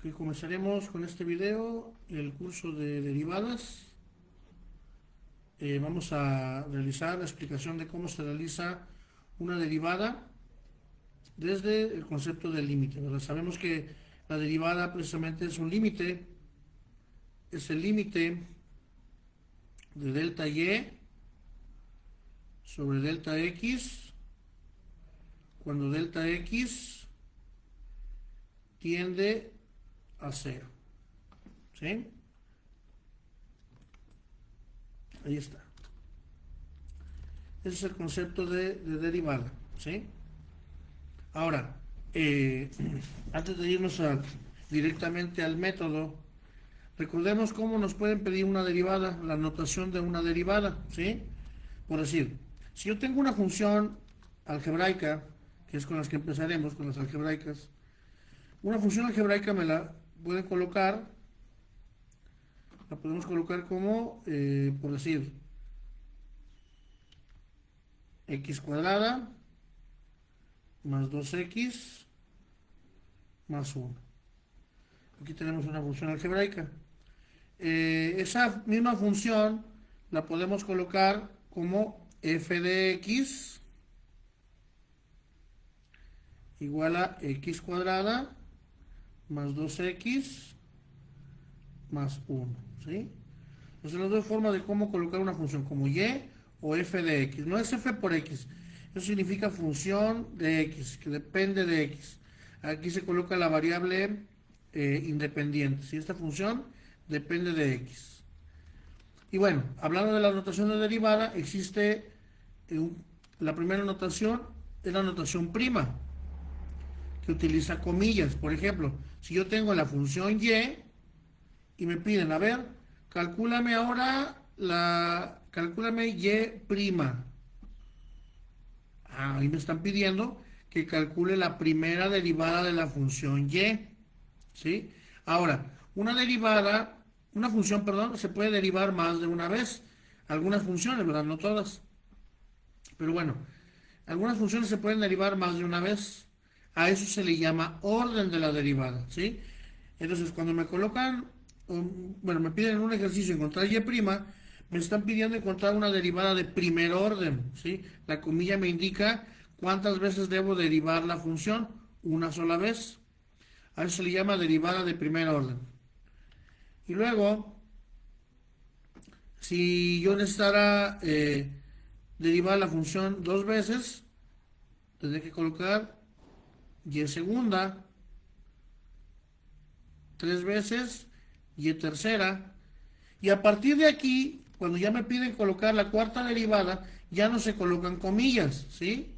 Que comenzaremos con este video el curso de derivadas. Vamos a realizar la explicación de cómo se realiza una derivada desde el concepto del límite, ¿verdad? Sabemos que la derivada precisamente es un límite, es el límite de delta y sobre delta x cuando delta x tiende a cero. ¿Sí? Ahí está. Ese es el concepto de derivada. ¿Sí? Ahora, antes de irnos directamente al método, recordemos cómo nos pueden pedir una derivada, la notación de una derivada. ¿Sí? Por decir, si yo tengo una función algebraica, que es con las que empezaremos, con las algebraicas, una función algebraica me la pueden colocar, la podemos colocar como, por decir, x cuadrada más 2x más 1. Aquí tenemos una función algebraica. Esa misma función la podemos colocar como f de x igual a x cuadrada más 2x más 1. ¿Sí? Entonces, las dos formas de cómo colocar una función, como y o f de x. No es f por x. Eso significa función de x, que depende de x. Aquí se coloca la variable independiente. Si esta función depende de x. Y bueno, hablando de la notación de derivada, existe la primera notación, es la notación prima, que utiliza comillas. Por ejemplo, si yo tengo la función y me piden, a ver, calcúlame ahora calcúlame y prima. Ahí me están pidiendo que calcule la primera derivada de la función y. ¿Sí? Ahora, una función, perdón, se puede derivar más de una vez. Algunas funciones, ¿verdad? No todas. Pero bueno, algunas funciones se pueden derivar más de una vez. A eso se le llama orden de la derivada, ¿sí? Entonces, cuando me colocan, bueno, me piden en un ejercicio encontrar y', me están pidiendo encontrar una derivada de primer orden, ¿sí? La comilla me indica cuántas veces debo derivar la función, una sola vez. A eso se le llama derivada de primer orden. Y luego, si yo necesitara derivar la función dos veces, tendré que colocar y segunda, tres veces, y tercera. Y a partir de aquí, cuando ya me piden colocar la cuarta derivada, ya no se colocan comillas, ¿sí?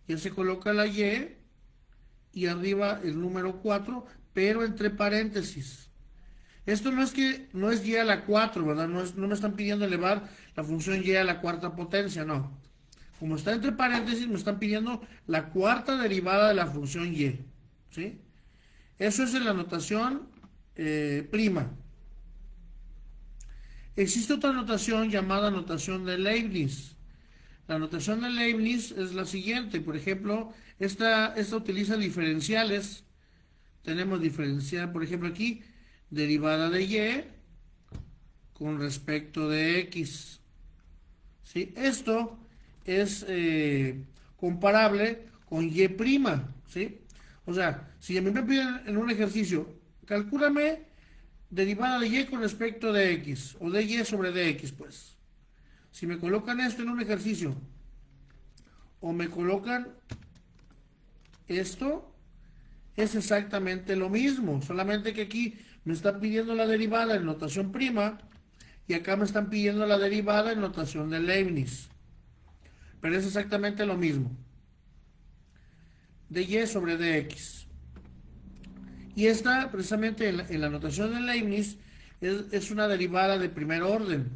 Ya se coloca la y arriba el número 4, pero entre paréntesis. Esto no es y a la 4, ¿verdad? No me están pidiendo elevar la función y a la cuarta potencia, no. Como está entre paréntesis, me están pidiendo la cuarta derivada de la función y, ¿sí? Eso es en la notación prima. Existe otra notación llamada notación de Leibniz. La notación de Leibniz es la siguiente. Por ejemplo, esta utiliza diferenciales. Tenemos diferencial, por ejemplo, aquí, derivada de y con respecto de x. ¿Sí? Esto es comparable con y'. ¿Sí? O sea, si a mí me piden en un ejercicio, calcúlame derivada de y con respecto de x, o de y sobre dx, pues. Si me colocan esto en un ejercicio, o me colocan esto, es exactamente lo mismo, solamente que aquí me están pidiendo la derivada en notación prima, y acá me están pidiendo la derivada en notación de Leibniz. Pero es exactamente lo mismo. De y sobre dx. Y esta, precisamente en la notación de Leibniz, es una derivada de primer orden.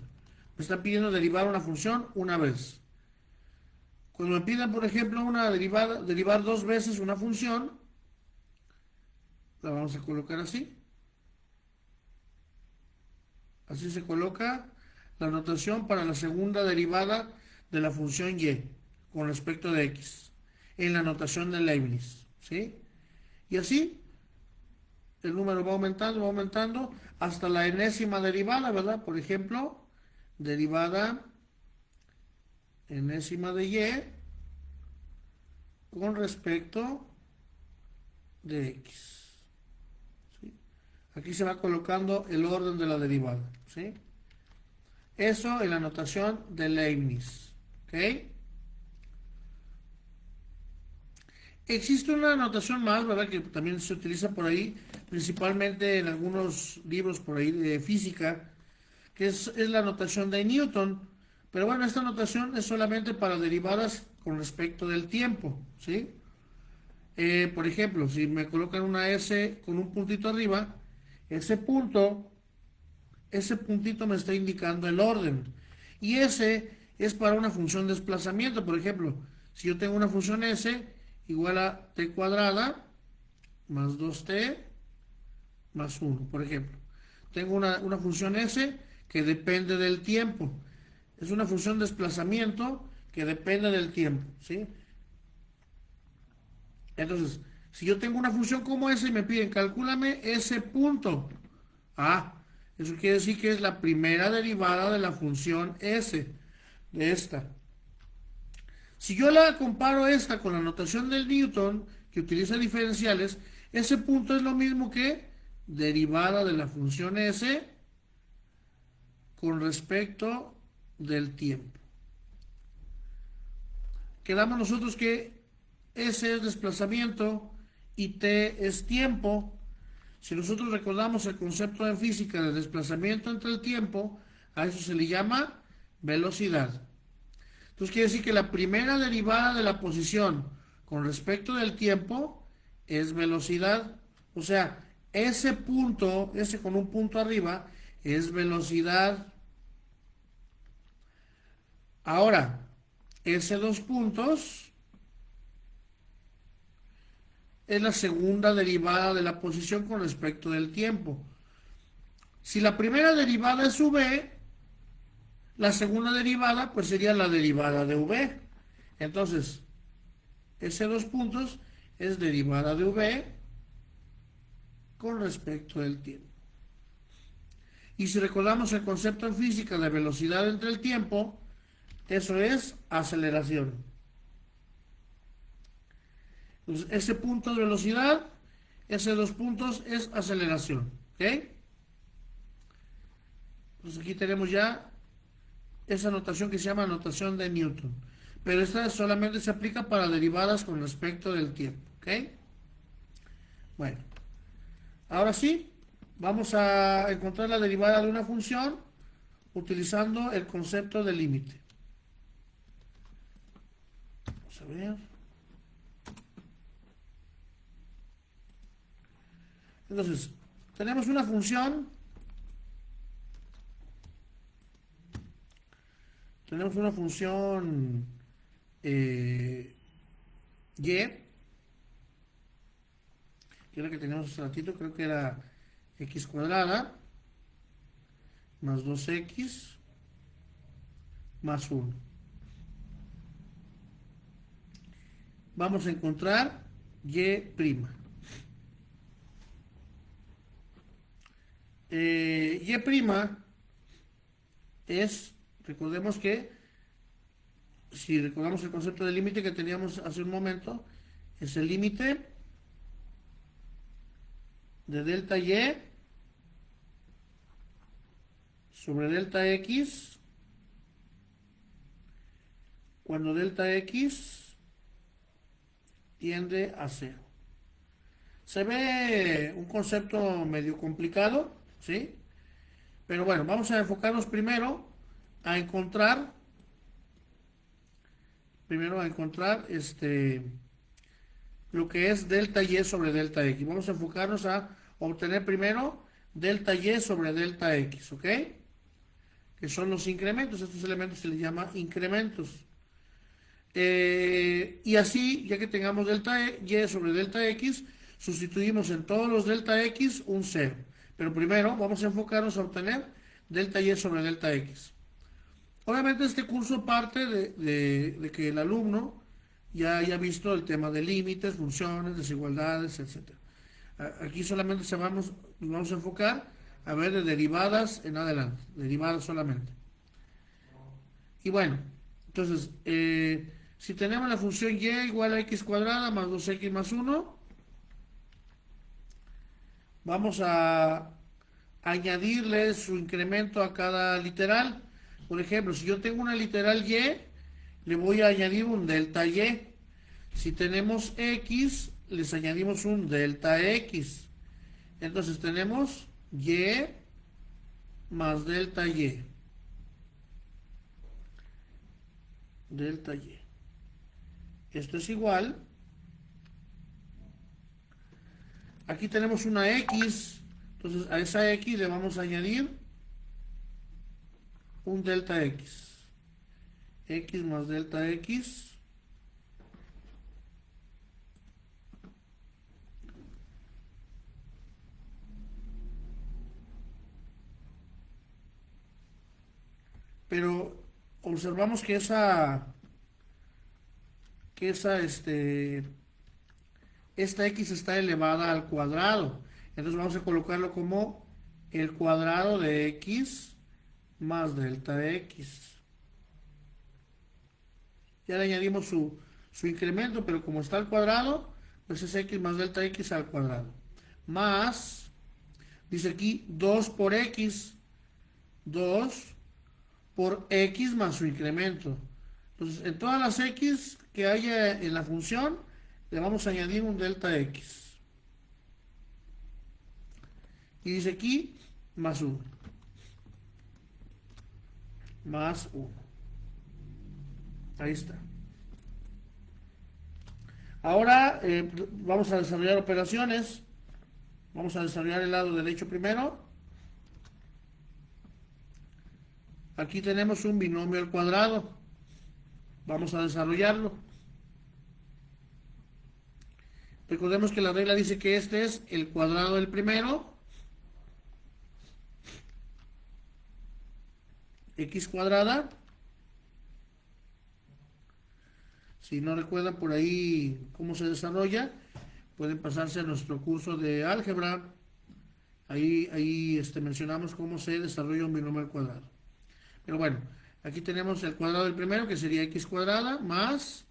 Me están pidiendo derivar una función una vez. Cuando me pidan, por ejemplo, derivar dos veces una función, la vamos a colocar así. Así se coloca la notación para la segunda derivada de la función y con respecto de x en la notación de Leibniz, ¿sí? Y así el número va aumentando hasta la enésima derivada, ¿verdad? Por ejemplo, derivada enésima de y con respecto de x. ¿Sí? Aquí se va colocando el orden de la derivada, ¿sí? Eso en la notación de Leibniz, ¿ok? Existe una notación más, ¿verdad? Que también se utiliza por ahí, principalmente en algunos libros por ahí de física, que es la notación de Newton. Pero bueno, esta notación es solamente para derivadas con respecto del tiempo, ¿sí? Por ejemplo, si me colocan una S con un puntito arriba, ese punto, ese puntito me está indicando el orden. Y S es para una función de desplazamiento. Por ejemplo, si yo tengo una función S igual a t cuadrada más 2t más 1, por ejemplo. Tengo una función S que depende del tiempo. Es una función de desplazamiento que depende del tiempo, ¿sí? Entonces, si yo tengo una función como esa y me piden, calcúlame ese punto. Ah, eso quiere decir que es la primera derivada de la función S, de esta. Si yo la comparo esta con la notación del Newton, que utiliza diferenciales, ese punto es lo mismo que derivada de la función S con respecto del tiempo. Quedamos nosotros que S es desplazamiento y T es tiempo. Si nosotros recordamos el concepto en física de desplazamiento entre el tiempo, a eso se le llama velocidad. Entonces quiere decir que la primera derivada de la posición con respecto del tiempo es velocidad. O sea, ese punto, ese con un punto arriba, es velocidad. Ahora, ese dos puntos es la segunda derivada de la posición con respecto del tiempo. Si la primera derivada es v, la segunda derivada pues sería la derivada de v. Entonces, ese dos puntos es derivada de v con respecto del tiempo. Y si recordamos el concepto en física de velocidad entre el tiempo, eso es aceleración. Entonces, ese punto de velocidad, ese dos puntos es aceleración. ¿Ok? Entonces aquí tenemos ya esa notación que se llama notación de Newton. Pero esta solamente se aplica para derivadas con respecto del tiempo. ¿Ok? Bueno, ahora sí, vamos a encontrar la derivada de una función utilizando el concepto de límite. Vamos a ver. Entonces, tenemos una función. Tenemos una función y, que era que teníamos hace ratito, creo que era x cuadrada más 2x más 1. Vamos a encontrar y prima. Y prima es, recordemos que, si recordamos el concepto de límite que teníamos hace un momento, es el límite de delta y sobre delta x cuando delta x tiende a 0. Se ve un concepto medio complicado, ¿sí? Pero bueno, vamos a enfocarnos primero a encontrar lo que es delta y sobre delta x. Vamos a enfocarnos a obtener primero delta y sobre delta x, ¿ok? Que son los incrementos. Estos elementos se les llama incrementos. Y así, ya que tengamos delta y sobre delta x, sustituimos en todos los delta x un 0. Pero primero vamos a enfocarnos a obtener delta y sobre delta x. Obviamente este curso parte de que el alumno ya haya visto el tema de límites, funciones, desigualdades, etc. Aquí solamente nos vamos a enfocar a ver de derivadas en adelante, derivadas solamente. Y bueno, entonces, si tenemos la función y igual a x cuadrada más 2x más 1, vamos a añadirle su incremento a cada literal. Por ejemplo, si yo tengo una literal y, le voy a añadir un delta y. Si tenemos x, les añadimos un delta x. Entonces tenemos y más delta y. Delta y. Esto es igual. Aquí tenemos una x. Entonces a esa x le vamos a añadir un delta x. X más delta x. Pero observamos que esta x está elevada al cuadrado. Entonces vamos a colocarlo como el cuadrado de x más delta x. Ya le añadimos su incremento, pero como está al cuadrado, pues es x más delta x al cuadrado. Más, dice aquí 2 por x, 2 por x más su incremento. Entonces, en todas las x que haya en la función, le vamos a añadir un delta x. Y dice aquí, más 1. Más 1. Ahí está. Ahora vamos a desarrollar operaciones. Vamos a desarrollar el lado derecho primero. Aquí tenemos un binomio al cuadrado. Vamos a desarrollarlo. Recordemos que la regla dice que este es el cuadrado del primero. X cuadrada. Si no recuerdan por ahí cómo se desarrolla, pueden pasarse a nuestro curso de álgebra. Ahí mencionamos cómo se desarrolla un binomio al cuadrado. Pero bueno, aquí tenemos el cuadrado del primero, que sería x cuadrada, más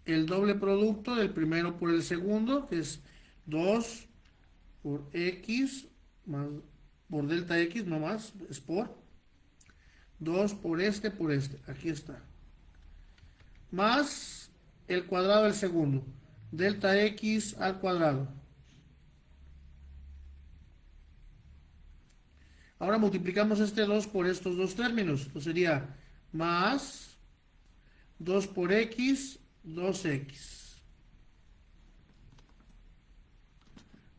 el doble producto del primero por el segundo, que es 2 por x, más por delta x, no más, es por 2 por este, aquí está. Más el cuadrado del segundo, delta x al cuadrado. Ahora multiplicamos este 2 por estos dos términos. Entonces sería más 2 por x, 2x.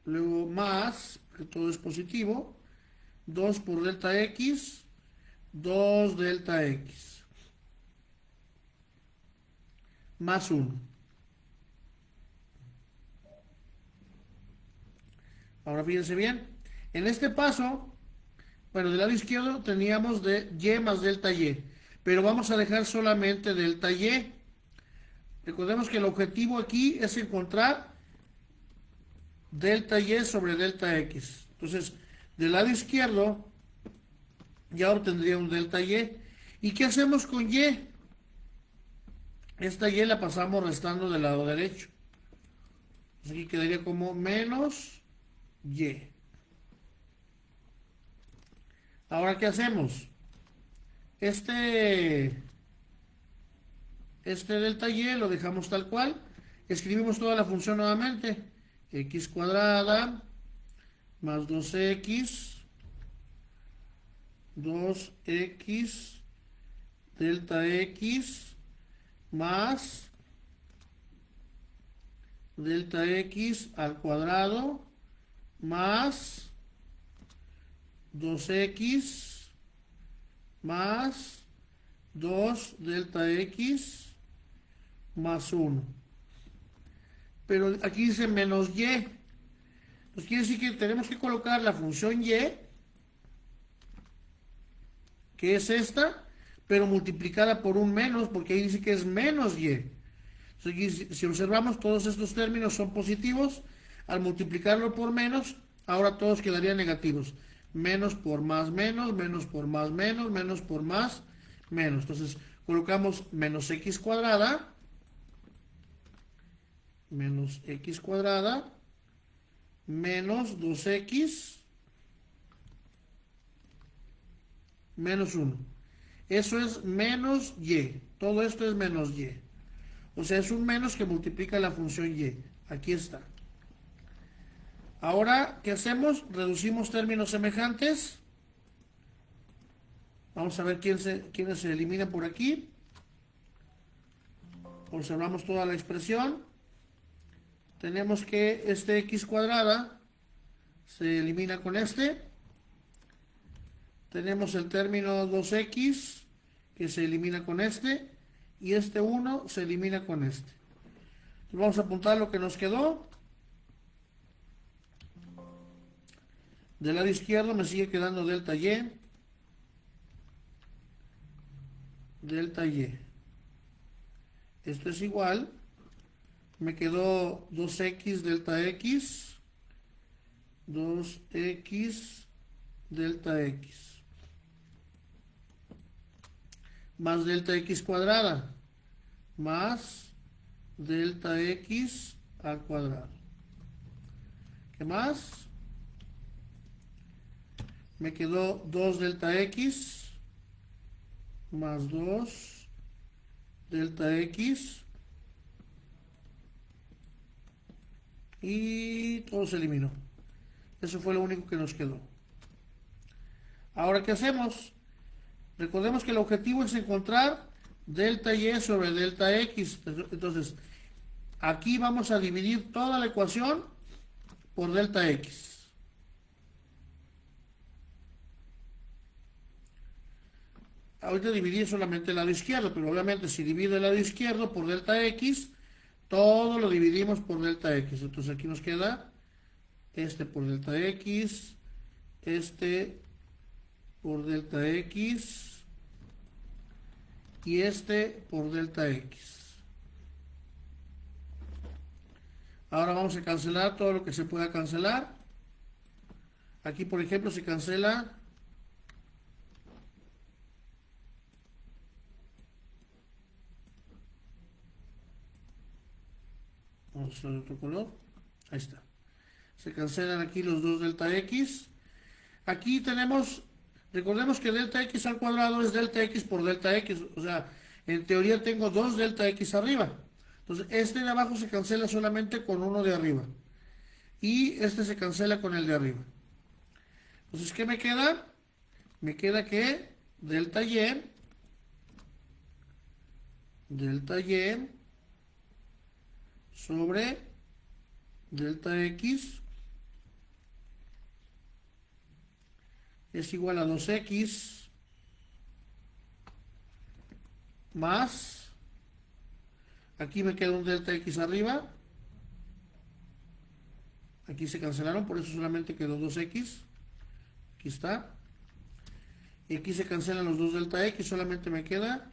Luego más, que todo es positivo, 2 por delta x, 2 delta x. Más 1. Ahora fíjense bien. En este paso, bueno, del lado izquierdo teníamos de y más delta y, pero vamos a dejar solamente delta y. Recordemos que el objetivo aquí es encontrar delta y sobre delta x. Entonces, del lado izquierdo ya obtendría un delta y. ¿Y qué hacemos con y? Esta y la pasamos restando del lado derecho. Entonces aquí quedaría como menos y. Ahora, ¿qué hacemos? Este delta y lo dejamos tal cual. Escribimos toda la función nuevamente. X cuadrada más 2x, 2x delta x más delta x al cuadrado más 2x más 2 delta x más 1. Pero aquí dice menos y. Pues quiere decir que tenemos que colocar la función y, que es esta, pero multiplicada por un menos, porque ahí dice que es menos y. Entonces, si observamos, todos estos términos son positivos. Al multiplicarlo por menos, ahora todos quedarían negativos. Menos por más menos, menos por más menos, menos por más menos. Entonces colocamos menos x cuadrada, menos x cuadrada, menos 2x, menos 1. Eso es menos y. Todo esto es menos y. O sea, es un menos que multiplica la función y. Aquí está. Ahora, ¿qué hacemos? Reducimos términos semejantes. Vamos a ver quiénes se eliminan por aquí. Observamos toda la expresión. Tenemos que este x cuadrada se elimina con este. Tenemos el término 2x que se elimina con este. Y este 1 se elimina con este. Entonces vamos a apuntar lo que nos quedó. Del lado izquierdo me sigue quedando delta y. Delta y. Esto es igual. Me quedó 2x delta x. 2x delta x. Más delta x cuadrada. Más delta x al cuadrado. ¿Qué más? Me quedó 2 delta x más 2 delta x y todo se eliminó. Eso fue lo único que nos quedó. Ahora, ¿qué hacemos? Recordemos que el objetivo es encontrar delta y sobre delta x. Entonces, aquí vamos a dividir toda la ecuación por delta x. Ahorita dividí solamente el lado izquierdo, pero obviamente si divido el lado izquierdo por delta x, todo lo dividimos por delta x. Entonces aquí nos queda este por delta x, este por delta x y este por delta x. Ahora vamos a cancelar todo lo que se pueda cancelar. Aquí, por ejemplo, se cancela vamos a hacer otro color. Ahí está. Se cancelan aquí los dos delta x. Aquí tenemos, recordemos que delta x al cuadrado es delta x por delta x. O sea, en teoría tengo 2 delta x arriba. Entonces, este de abajo se cancela solamente con uno de arriba. Y este se cancela con el de arriba. Entonces, ¿qué me queda? Me queda que delta y sobre delta x es igual a 2x más, aquí me queda un delta x arriba, aquí se cancelaron, por eso solamente quedó 2x, aquí está, y aquí se cancelan los dos delta x, solamente me queda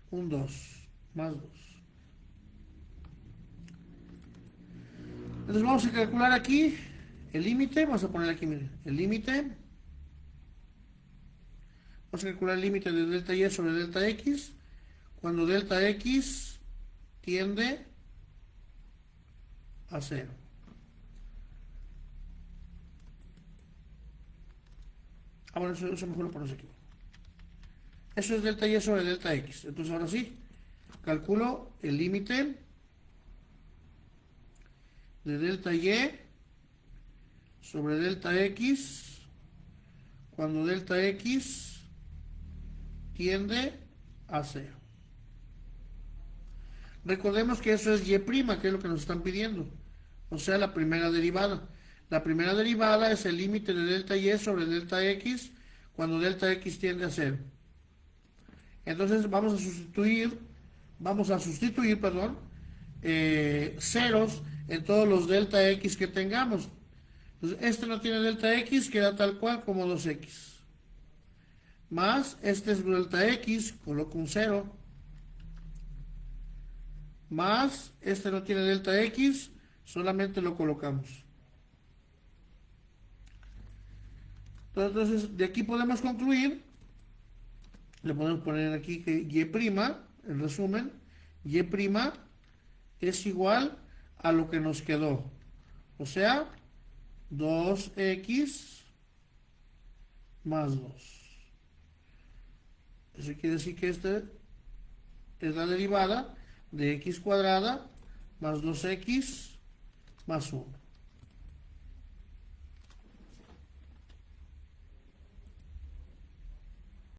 un 2, más 2. Entonces vamos a calcular aquí el límite, vamos a poner aquí, miren, el límite. Vamos a calcular el límite de delta y sobre delta x, cuando delta x tiende a 0. Bueno, eso mejor lo ponemos aquí. Eso es delta y sobre delta x. Entonces ahora sí, calculo el límite de delta y sobre delta x cuando delta x tiende a 0. Recordemos que eso es y', que es lo que nos están pidiendo, o sea, la primera derivada. La primera derivada es el límite de delta y sobre delta x cuando delta x tiende a 0. Entonces vamos a sustituir, ceros en todos los delta x que tengamos. Entonces este no tiene delta x, queda tal cual como 2x. Más este es delta x, coloco un 0. Más este no tiene delta x, solamente lo colocamos. Entonces, de aquí podemos concluir, le podemos poner aquí que y', el resumen, y' es igual a lo que nos quedó. O sea, 2x más 2. Eso quiere decir que esta es la derivada de x cuadrada más 2x más 1.